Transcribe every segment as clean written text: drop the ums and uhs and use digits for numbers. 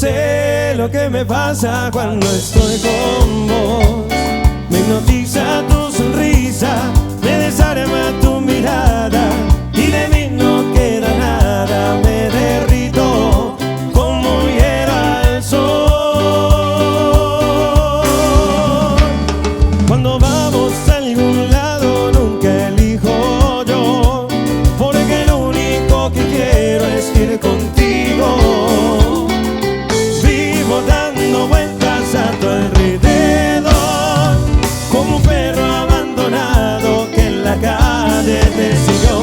sé lo que me pasa cuando estoy con vos. Me hipnotiza tu sonrisa, me desarma tu mirada y de mí no queda nada. Me derrito como hiera el sol. Cuando vamos a algún lado nunca elijo yo, porque lo único que quiero es ir contigo. Vivo dando vueltas a tu alrededor, como un perro abandonado que en la calle te siguió.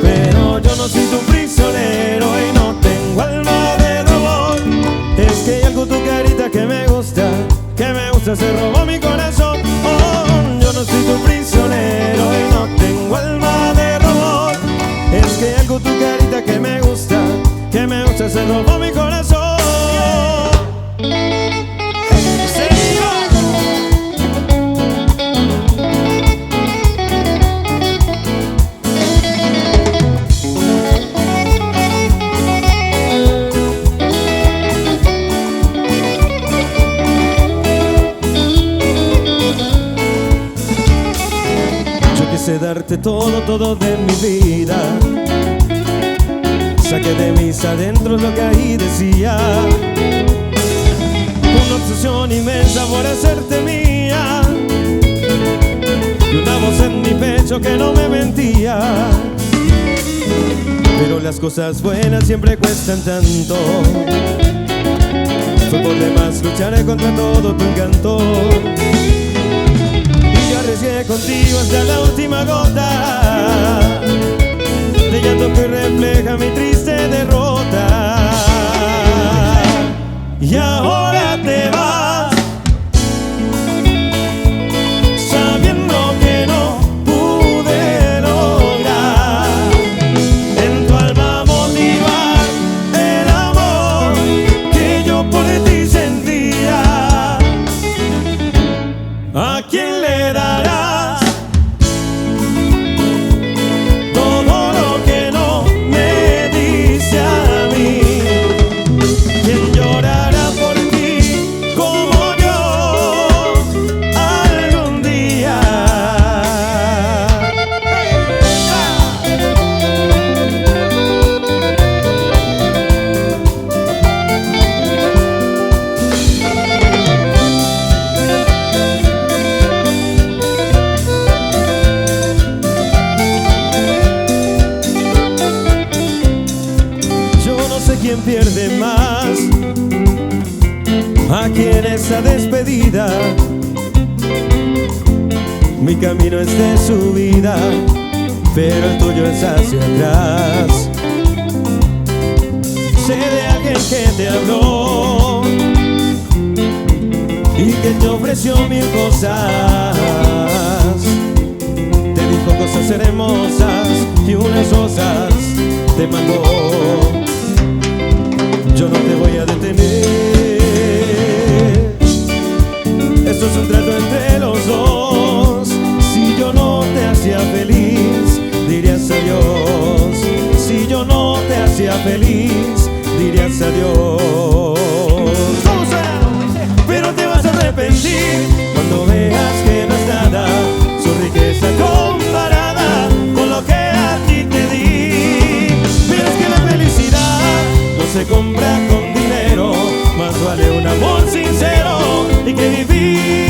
Pero yo no soy tu prisionero y no tengo alma de robot. Es que hay algo en tu carita que me gusta, se robó mi corazón. Oh, yo no soy tu prisionero y no tengo alma de robot. Es que hay algo en tu carita que me gusta, se robó mi corazón. Darte todo de mi vida. Saqué de mis adentros lo que ahí decía. Una obsesión inmensa por hacerte mía, y una voz en mi pecho que no me mentía. Pero las cosas buenas siempre cuestan tanto. Fue por demás luchar contra todo tu encanto. Arriesgué contigo hasta la última gota de llanto que refleja mi triste derrota. Y ahora te vas, sabiendo que no pude lograr en tu alma motivar el amor que yo por ti sentía. ¿A quién le darás todo lo que no me dice a mí? ¿Quién llorará por ti como yo algún día? ¿Quién pierde más? ¿A quién esa despedida? Mi camino es de subida, pero el tuyo es hacia atrás. Sé de alguien que te habló y que te ofreció mil cosas. Te dijo cosas hermosas y unas rosas te mandó. Yo no te voy a detener. Esto es un trato entre los dos. Si yo no te hacía feliz, dirías adiós. Si yo no te hacía feliz, dirías adiós. Pero te vas a arrepentir cuando veas que no es nada su riqueza comparada con lo que a ti te di. Pero es que la felicidad no se compra con dinero, más vale un amor sincero y que vivir.